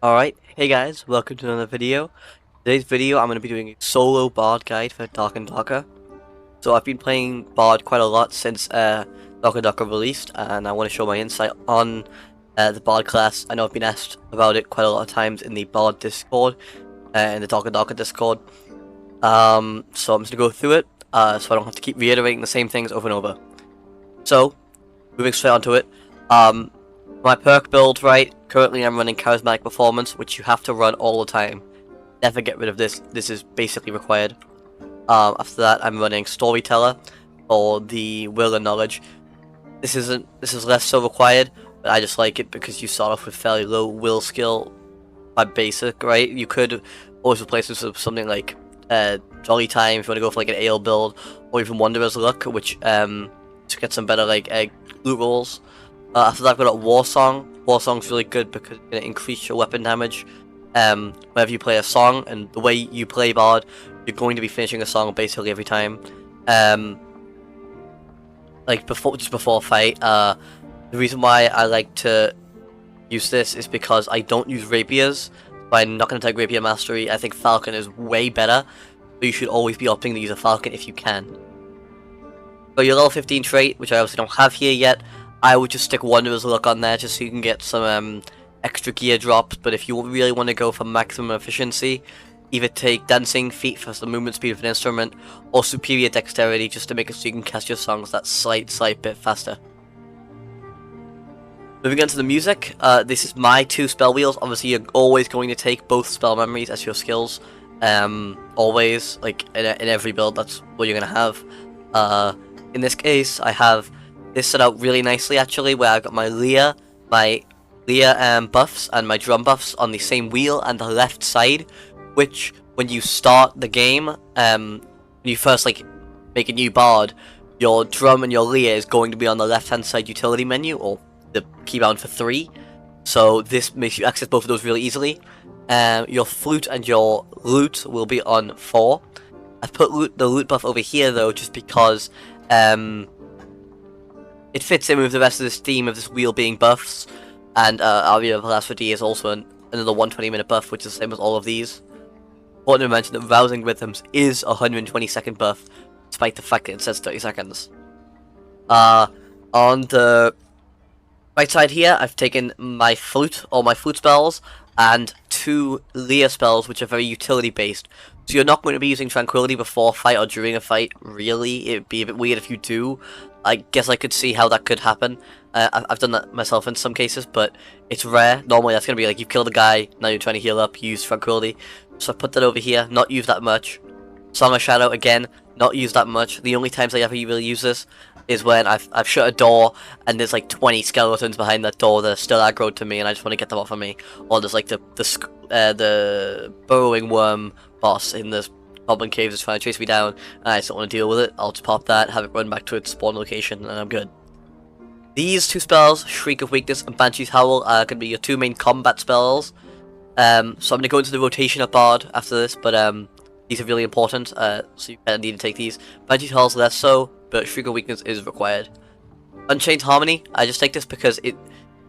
Alright, hey guys, welcome to another video. Today's video I'm going to be doing a solo BARD guide for Dark and Darker. So I've been playing BARD quite a lot since Dark and Darker released, and I want to show my insight on the BARD class. I know I've been asked about it quite a lot of times in the BARD Discord, in the Dark and Darker Discord. So I'm just going to go through it, so I don't have to keep reiterating the same things over and over. So, moving straight onto it, my perk build, right, currently I'm running Charismatic Performance, which you have to run all the time. Never get rid of this, this is basically required. After that I'm running Storyteller, for the Will and Knowledge. This is less so required, but I just like it because you start off with fairly low Will skill by basic, right? You could always replace this with something like Jolly Time if you want to go for like an Ale build, or even Wanderer's Luck, which to get some better like loot rolls. After that I've got War Song. War Song's really good because it's going to increase your weapon damage whenever you play a song, and the way you play BARD, you're going to be finishing a song basically every time. Like just before a fight. The reason why I like to use this is because I don't use rapiers, but I'm not going to take Rapier Mastery. I think Falcon is way better, so you should always be opting to use a Falcon if you can. So your level 15 trait, which I obviously don't have here yet, I would just stick Wanderer's Luck on there just so you can get some extra gear drops. But if you really want to go for maximum efficiency, either take Dancing Feet for some movement speed of an instrument, or Superior Dexterity just to make it so you can cast your songs that slight bit faster. Moving on to the music, this is my 2 spell wheels. Obviously you're always going to take both spell memories as your skills. Always, like in every build, that's what you're going to have. In this case, I have this set out really nicely actually, where I've got my Leah buffs and my drum buffs on the same wheel and the left side, which when you start the game, when you first like make a new BARD, your drum and your Leah is going to be on the left hand side utility menu, or the keybound for 3, so this makes you access both of those really easily. Your flute and your lute will be on 4. I've put the lute buff over here though, just because it fits in with the rest of this theme of this wheel being buffs, and Aria of Velocity is also another 120-minute buff, which is the same as all of these. Important to mention that Rousing Rhythms is a 120-second buff, despite the fact that it says 30 seconds. On the right side here, I've taken my flute, all my flute spells, and 2 Leah spells, which are very utility-based. So you're not going to be using Tranquility before a fight or during a fight, really. It'd be a bit weird if you do. I guess I could see how that could happen. I've done that myself in some cases, but it's rare. Normally that's going to be like, you've killed a guy, now you're trying to heal up, use Tranquility. So I put that over here, not use that much. Song of Shadow, again, not use that much. The only times I ever really use this is when I've shut a door and there's like 20 skeletons behind that door that are still aggroed to me and I just want to get them off of me. Or there's like the burrowing worm boss in this Goblin Caves is trying to chase me down and I just don't want to deal with it. I'll just pop that, have it run back to its spawn location, and I'm good. These 2 spells, Shriek of Weakness and Banshee's Howl, are going to be your 2 main combat spells. So I'm going to go into the rotation of BARD after this, but these are really important, so you kind of need to take these. Banshee's Howl is less so, but Shriek of Weakness is required. Unchained Harmony, I just take this because it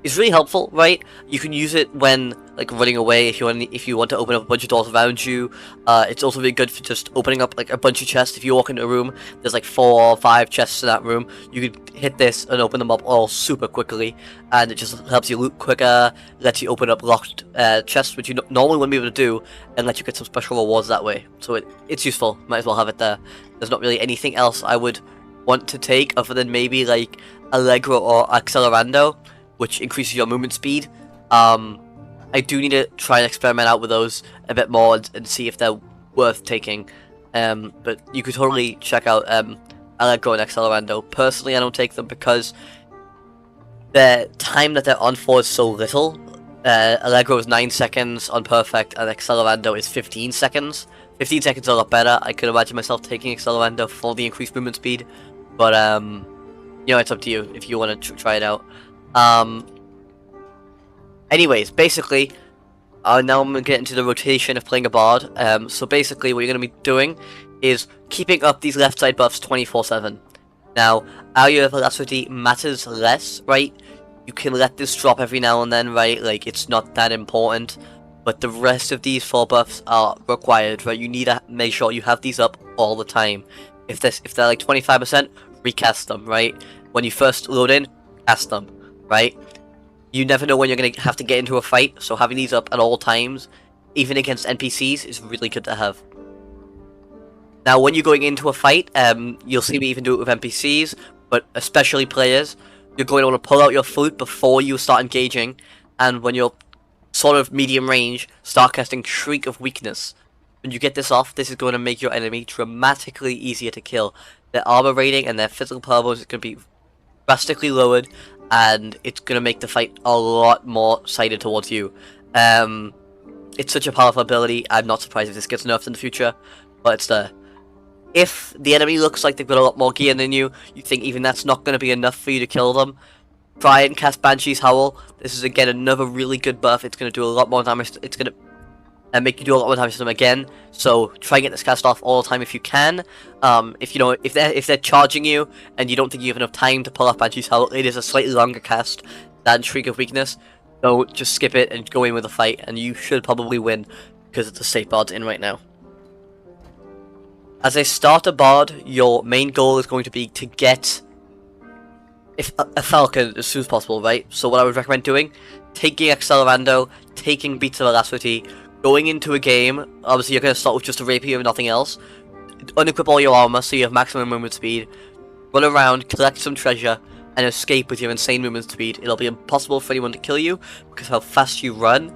is really helpful, right? You can use it when like running away if you want to open up a bunch of doors around you. It's also really good for just opening up like a bunch of chests. If you walk into a room, there's like 4 or 5 chests in that room. You could hit this and open them up all super quickly, and it just helps you loot quicker, lets you open up locked chests, which you normally wouldn't be able to do, and lets you get some special rewards that way. So it's useful. Might as well have it there. There's not really anything else I would want to take other than maybe like Allegro or Accelerando, which increases your movement speed. I do need to try and experiment out with those a bit more and see if they're worth taking. But you could totally check out Allegro and Accelerando. Personally, I don't take them because the time that they're on for is so little. Allegro is 9 seconds on Perfect, and Accelerando is 15 seconds. 15 seconds is a lot better. I could imagine myself taking Accelerando for the increased movement speed, but you know, it's up to you if you want to try it out. Anyways, basically, now I'm going to get into the rotation of playing a BARD. So basically what you're going to be doing is keeping up these left side buffs 24/7. Now, Area of Velocity matters less, right? You can let this drop every now and then, right? Like, it's not that important. but the rest of these 4 buffs are required, right? You need to make sure you have these up all the time. If they're like 25%, recast them, right? When you first load in, cast them, right? You never know when you're going to have to get into a fight, so having these up at all times, even against NPCs, is really good to have. Now, when you're going into a fight, you'll see me even do it with NPCs, but especially players, you're going to want to pull out your flute before you start engaging, and when you're sort of medium range, start casting Shriek of Weakness. When you get this off, this is going to make your enemy dramatically easier to kill. Their armor rating and their physical power bonus is going to be drastically lowered, and it's going to make the fight a lot more sighted towards you. It's such a powerful ability. I'm not surprised if this gets nerfed in the future, but it's there. If the enemy looks like they've got a lot more gear than you, you think even that's not going to be enough for you to kill them, try and cast Banshee's Howl. This is again another really good buff. It's going to do a lot more damage. It's going to make you do a lot more damage to them again. So try and get this cast off all the time if you can. If they're charging you and you don't think you have enough time to pull off Banshee's Howl, it is a slightly longer cast than Shriek of Weakness. So just skip it and go in with a fight, and you should probably win because it's a safe BARD in right now. As a starter BARD, your main goal is going to be to get a Falcon as soon as possible, right? So what I would recommend doing, taking Accelerando, taking Beats of Velocity, going into a game, obviously you're going to start with just a Rapier and nothing else, unequip all your armor so you have maximum movement speed, run around, collect some treasure, and escape with your insane movement speed. It'll be impossible for anyone to kill you because of how fast you run,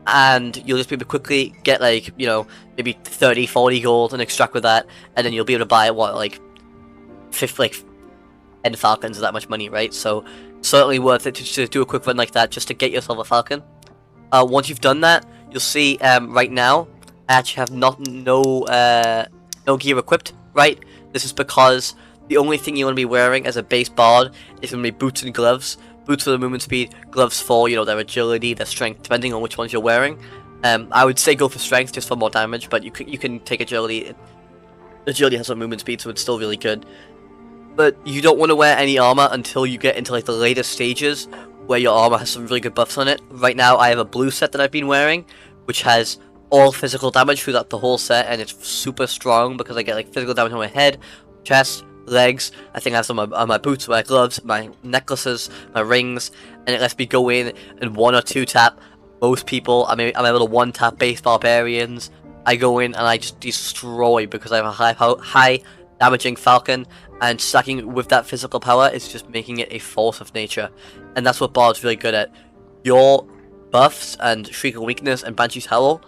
and you'll just be able to quickly get like, maybe 30, 40 gold and extract with that, and then you'll be able to buy, what, like, 10 Falcons is that much money, right? So, certainly worth it to just do a quick run like that just to get yourself a Falcon. Once you've done that, you'll see, right now, I actually have no gear equipped, right? This is because the only thing you want to be wearing as a base BARD is going to be boots and gloves. Boots for the movement speed, gloves for, their agility, their strength, depending on which ones you're wearing. I would say go for strength just for more damage, but you can take agility. Agility has some movement speed, so it's still really good. But you don't want to wear any armor until you get into like the later stages where your armor has some really good buffs on it. Right now, I have a blue set that I've been wearing, which has all physical damage throughout the whole set, and it's super strong because I get like physical damage on my head, chest, legs. I think I have some on my boots, my gloves, my necklaces, my rings, and it lets me go in and 1 or 2 tap most people. I'm able to 1 tap base barbarians. I go in and I just destroy because I have a high damaging Falcon, and stacking with that physical power is just making it a force of nature, and that's what BARD's really good at. Your buffs and Shriek of Weakness and Banshee's Howl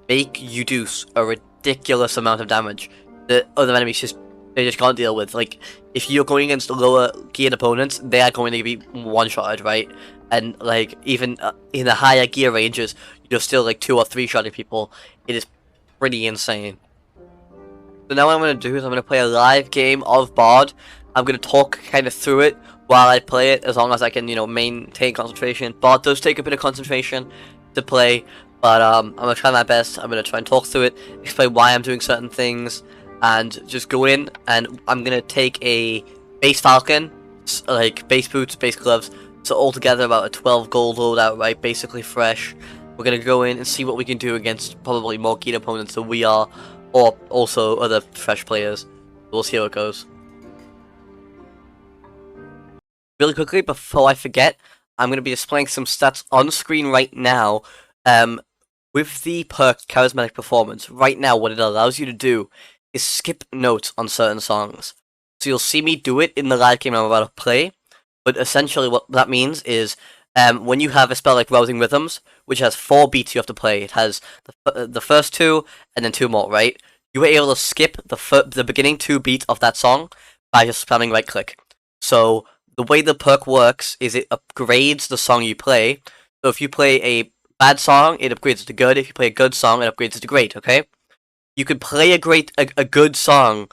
make you do a ridiculous amount of damage that other enemies they just can't deal with. Like, if you're going against lower geared opponents, they are going to be one-shotted, right? And like, even in the higher gear ranges, you're still like 2 or 3-shotting people. It is pretty insane. So now what I'm going to do is I'm going to play a live game of BARD. I'm going to talk kind of through it while I play it, as long as I can, maintain concentration. BARD does take a bit of concentration to play, but I'm going to try my best. I'm going to try and talk through it, explain why I'm doing certain things, and just go in, and I'm going to take a base Falcon, like base boots, base gloves, so altogether about a 12 gold loadout, right, basically fresh. We're going to go in and see what we can do against probably more keen opponents than we are, or also other fresh players. We'll see how it goes. Really quickly, before I forget, I'm going to be displaying some stats on screen right now. With the perk Charismatic Performance, right now what it allows you to do is skip notes on certain songs. So you'll see me do it in the live game I'm about to play, but essentially what that means is when you have a spell like Rousing Rhythms, which has 4 beats you have to play, it has the first 2 and then 2 more, right? You were able to skip the beginning 2 beats of that song by just spamming right click. So the way the perk works is it upgrades the song you play. So if you play a bad song, it upgrades it to good. If you play a good song, it upgrades it to great, okay? You can play a good song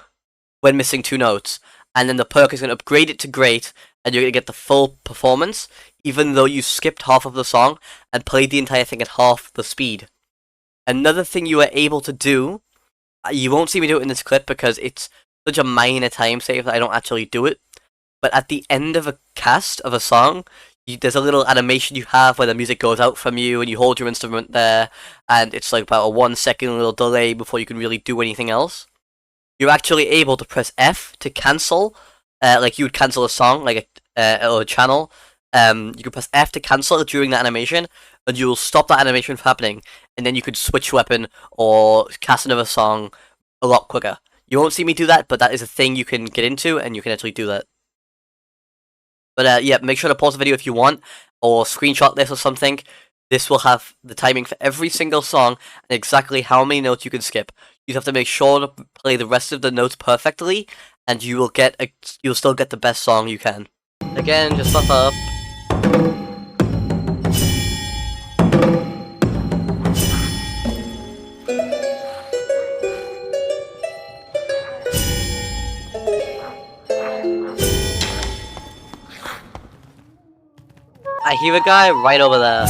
when missing 2 notes, and then the perk is going to upgrade it to great, and you're going to get the full performance, even though you skipped half of the song and played the entire thing at half the speed. Another thing you are able to do, you won't see me do it in this clip because it's such a minor time save that I don't actually do it, but at the end of a cast of a song, there's a little animation you have where the music goes out from you and you hold your instrument there, and it's like about a 1 second little delay before you can really do anything else. You're actually able to press F to cancel, like you would cancel a song, like or a channel. You can press F to cancel it during that animation, and you will stop that animation from happening, and then you could switch weapon or cast another song a lot quicker. You won't see me do that, but that is a thing you can get into, and you can actually do that. But yeah, make sure to pause the video if you want, or screenshot this or something. This will have the timing for every single song and exactly how many notes you can skip. You have to make sure to play the rest of the notes perfectly, and you'll still get the best song you can. Again, just buff up. I hear a guy right over there.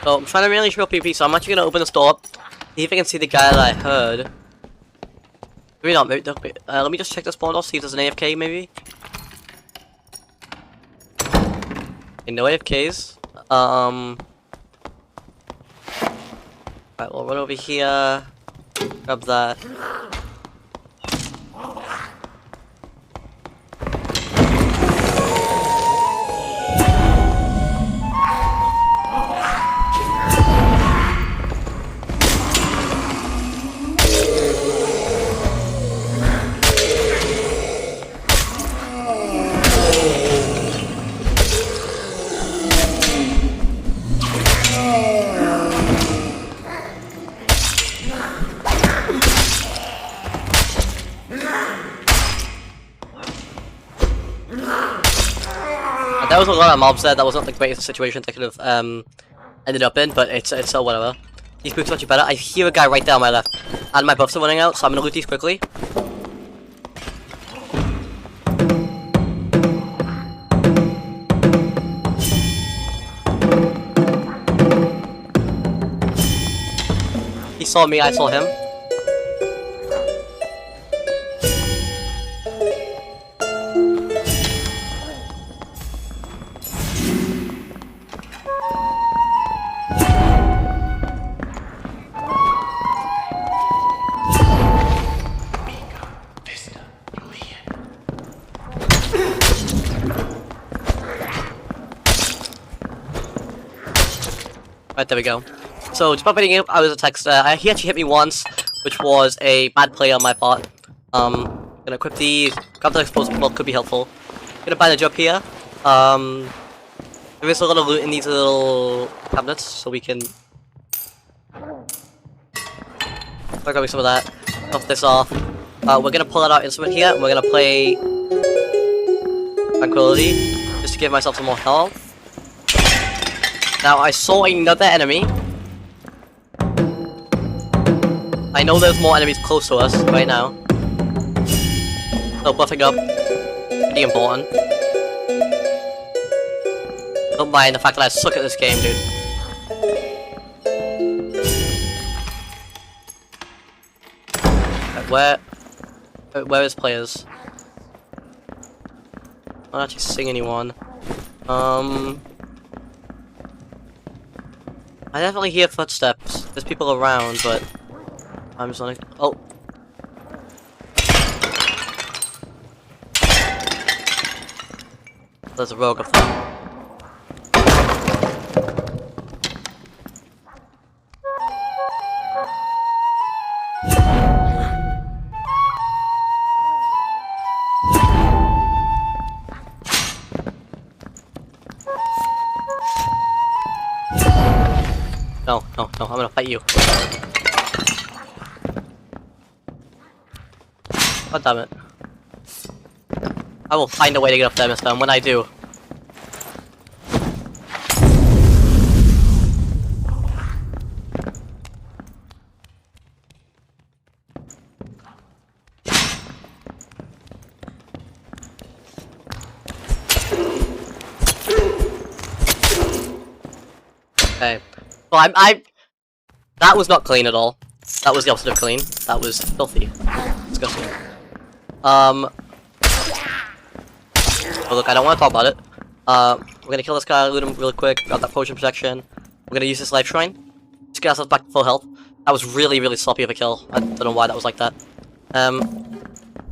So I'm trying to really show PvP, so I'm actually gonna open this door up, see if I can see the guy that I heard. Maybe not, maybe, let me just check the spawn door, see if there's an AFK maybe. Okay, no AFKs. Right, we'll run over here, grab that. There was a lot of mobs there. That was not the greatest situation I could have ended up in, but it's so whatever. These boots are much better. I hear a guy right there on my left, and my buffs are running out, so I'm gonna loot these quickly. He saw me, I saw him. Right, there we go. So, just updating you, I was a texter. He actually hit me once, which was a bad play on my part. Gonna equip these. Grab the explosive block, could be helpful. Gonna bandage up here. There is a lot of loot in these little cabinets, so we can... We're grabbing some of that. Knock this off. We're gonna pull out our instrument here, and we're gonna play... Tranquility, just to give myself some more health. Now, I saw another enemy. I know there's more enemies close to us right now. So buffing up, pretty important. Don't mind the fact that I suck at this game, dude. Right, where is players? I'm not actually seeing anyone. I definitely hear footsteps. There's people around, but I'm just like, oh. There's a rogue up there. No, I'm gonna fight you. God damn it. I will find a way to get up there, mister, and when I do... Okay. Well, That was not clean at all. That was the opposite of clean. That was filthy. Disgusting. Oh, look, I don't want to talk about it. We're gonna kill this guy, loot him really quick, grab that potion protection. We're gonna use this life shrine. Just get ourselves back to full health. That was really, really sloppy of a kill. I don't know why that was like that.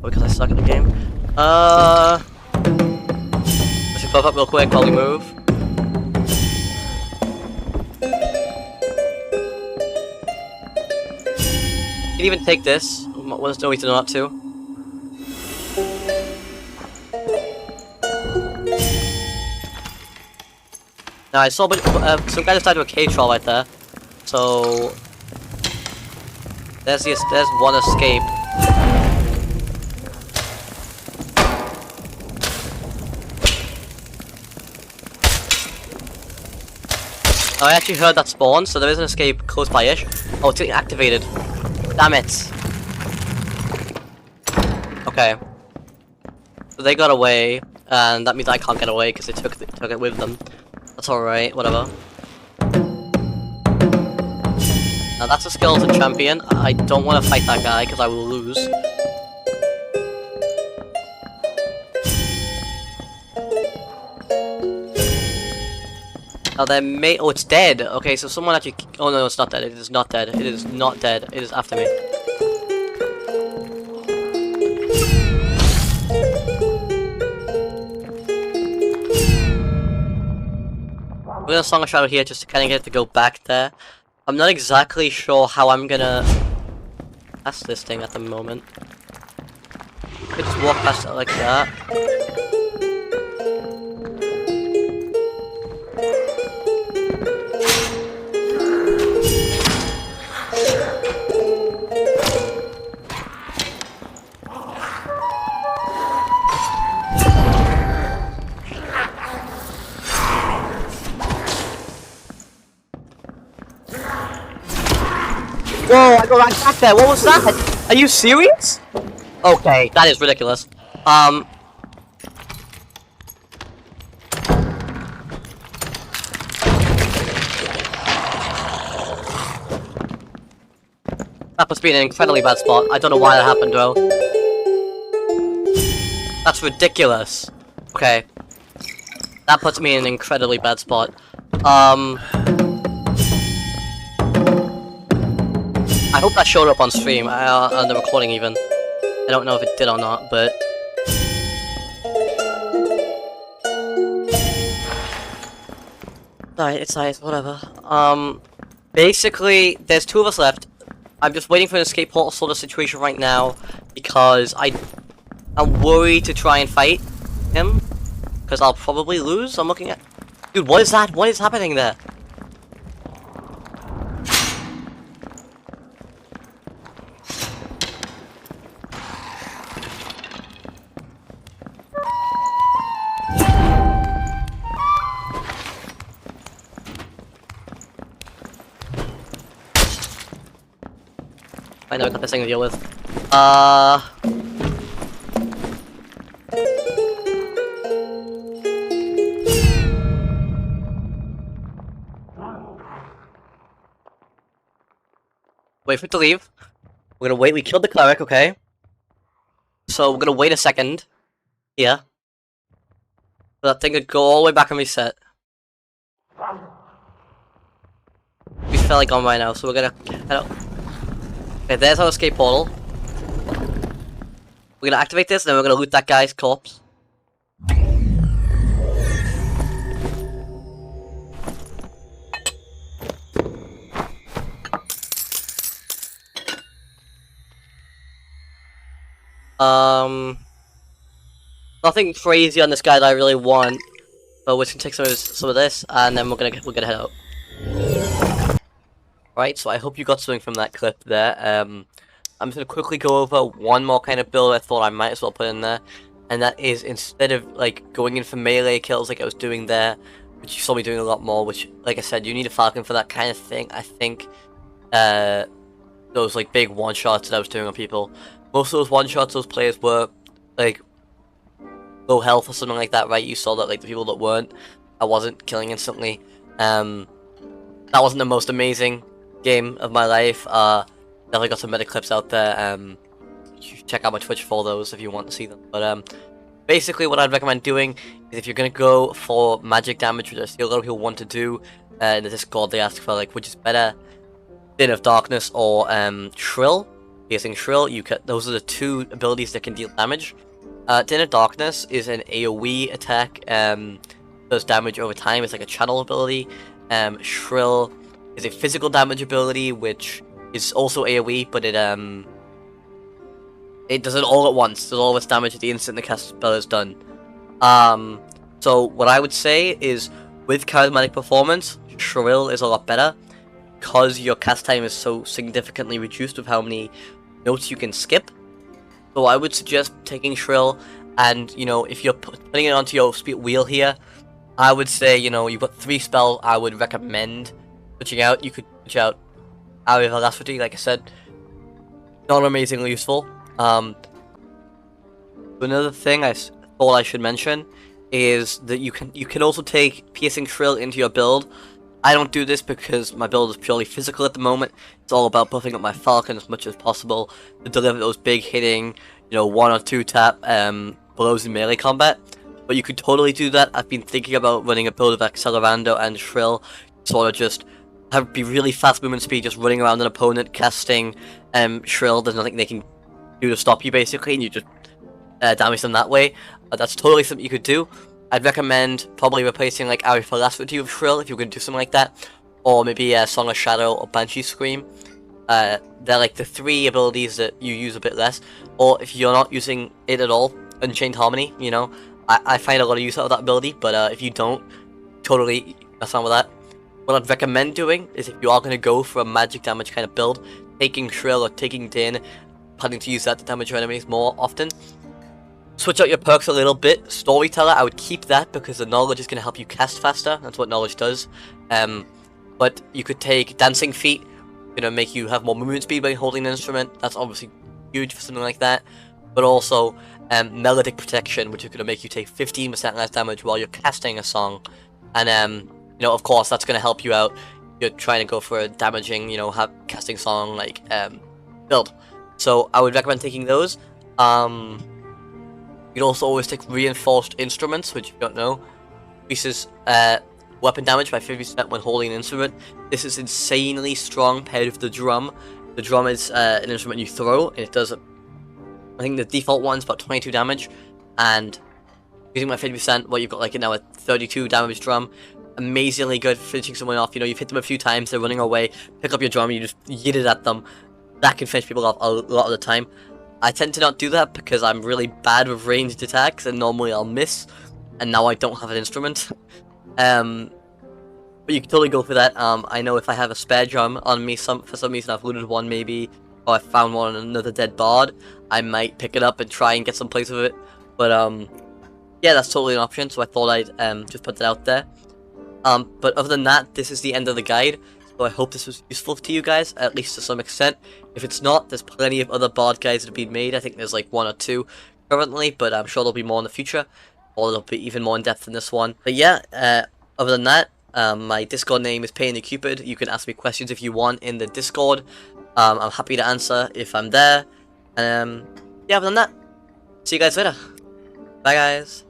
Because I suck at the game. Let's just buff up real quick while we move. You can even take this. There's no reason not to. Now I saw some guy just died to a cave troll right there. So there's one escape. Oh, I actually heard that spawn, so there is an escape close by-ish. Oh, it's getting activated. Damn it. Okay. So they got away, and that means I can't get away because they took it with them. That's alright, whatever. Now that's a skeleton champion. I don't want to fight that guy because I will lose. Now there may— oh, it's dead! Okay, so someone actually— oh no, it's not dead. It is not dead. It is not dead. It is after me. We're gonna Song of Shadow here just to kind of get it to go back there. I'm not exactly sure how I'm gonna pass this thing at the moment. I could just walk past it like that. Whoa, I go right back there. What was that? Are you serious? Okay, that is ridiculous. That must be an incredibly bad spot. I don't know why that happened, though. That's ridiculous. Okay. That puts me in an incredibly bad spot. I hope that showed up on stream, on the recording even. I don't know if it did or not, but... it's nice, whatever. Basically, there's 2 of us left. I'm just waiting for an escape portal sort of situation right now, because I'm worried to try and fight him, because I'll probably lose. I'm looking at... Dude, what is that? What is happening there? I know I got this thing to deal with. Wait for it to leave. We're gonna wait. We killed the cleric, okay? So we're gonna wait a second. Yeah. So that thing could go all the way back and reset. We fell like on right now, so we're gonna head out. Okay, there's our escape portal. We're gonna activate this, and then we're gonna loot that guy's corpse. Nothing crazy on this guy that I really want, but we're just gonna take some of this, and then we're gonna head out. Right, so I hope you got something from that clip there. I'm just gonna quickly go over one more kind of build I thought I might as well put in there, and that is, instead of like going in for melee kills like I was doing there, which you saw me doing a lot more, which, like I said, you need a falcon for that kind of thing. I think those like big one shots that I was doing on people, most of those one shots those players were like low health or something like that, right? You saw that like the people that weren't, I wasn't killing instantly. That wasn't the most amazing game of my life. Definitely got some meta clips out there. You should check out my Twitch for those if you want to see them. But basically what I'd recommend doing is if you're gonna go for magic damage, which I see a lot of people want to do in the Discord, they ask for like which is better, Din of Darkness or Shrill. Piercing Shrill, those are the two abilities that can deal damage. Din of Darkness is an AoE attack, does damage over time, it's like a channel ability. Shrill is a physical damage ability, which is also AoE, but it does it all at once, does all of its damage at the instant the cast spell is done. So what I would say is, with Charismatic Performance, Shrill is a lot better, because your cast time is so significantly reduced with how many notes you can skip. So I would suggest taking Shrill, and, you know, if you're putting it onto your speed wheel here, I would say, you know, you've got 3 spells I would recommend switching out. You could switch out Area of Velocity, like I said, not amazingly useful. Another thing I thought I should mention is that you can also take Piercing Shrill into your build. I don't do this because my build is purely physical at the moment. It's all about buffing up my Falcon as much as possible to deliver those big hitting, you know, 1 or 2 tap blows in melee combat. But you could totally do that. I've been thinking about running a build of Accelerando and Shrill, sort of just be really fast movement speed, just running around an opponent, casting Shrill. There's nothing they can do to stop you basically, and you just damage them that way. That's totally something you could do. I'd recommend probably replacing like Area of Velocity with Shrill if you're going to do something like that, or maybe Song of Shadow or Banshee Scream. They're like the 3 abilities that you use a bit less, or if you're not using it at all, Unchained Harmony, you know. I find a lot of use out of that ability, but if you don't, totally mess around with that. What I'd recommend doing is if you are going to go for a magic damage kind of build, taking Shrill or taking Din, planning to use that to damage your enemies more often. Switch out your perks a little bit. Storyteller, I would keep that because the knowledge is going to help you cast faster. That's what knowledge does. But you could take Dancing Feet, going to make you have more movement speed when holding an instrument. That's obviously huge for something like that. But also Melodic Protection, which is going to make you take 15% less damage while you're casting a song. And you know, of course, that's going to help you out. You're trying to go for a damaging, you know, casting song like build. So I would recommend taking those. You can also always take Reinforced Instruments, which, if you don't know, increases weapon damage by 50% when holding an instrument. This is insanely strong paired with the drum. The drum is an instrument you throw, and it does, I think the default one's about 22 damage, and using my 50%, well, you've got like now a 32 damage drum. Amazingly good for finishing someone off. You know, you've hit them a few times, they're running away, pick up your drum, you just yeet it at them. That can finish people off a lot of the time. I tend to not do that because I'm really bad with ranged attacks, and normally I'll miss, and now I don't have an instrument. But you can totally go for that. I know if I have a spare drum on me, for some reason I've looted one maybe, or I found one on another dead bard, I might pick it up and try and get some place with it. But yeah, that's totally an option, so I thought I'd just put that out there. But other than that, this is the end of the guide. So I hope this was useful to you guys, at least to some extent. If it's not, there's plenty of other BARD guides that have been made. I think there's like 1 or 2 currently, but I'm sure there'll be more in the future. Or they'll be even more in depth than this one. But yeah, other than that, my Discord name is Paying the Cupid. You can ask me questions if you want in the Discord. I'm happy to answer if I'm there. Yeah, other than that, see you guys later. Bye guys.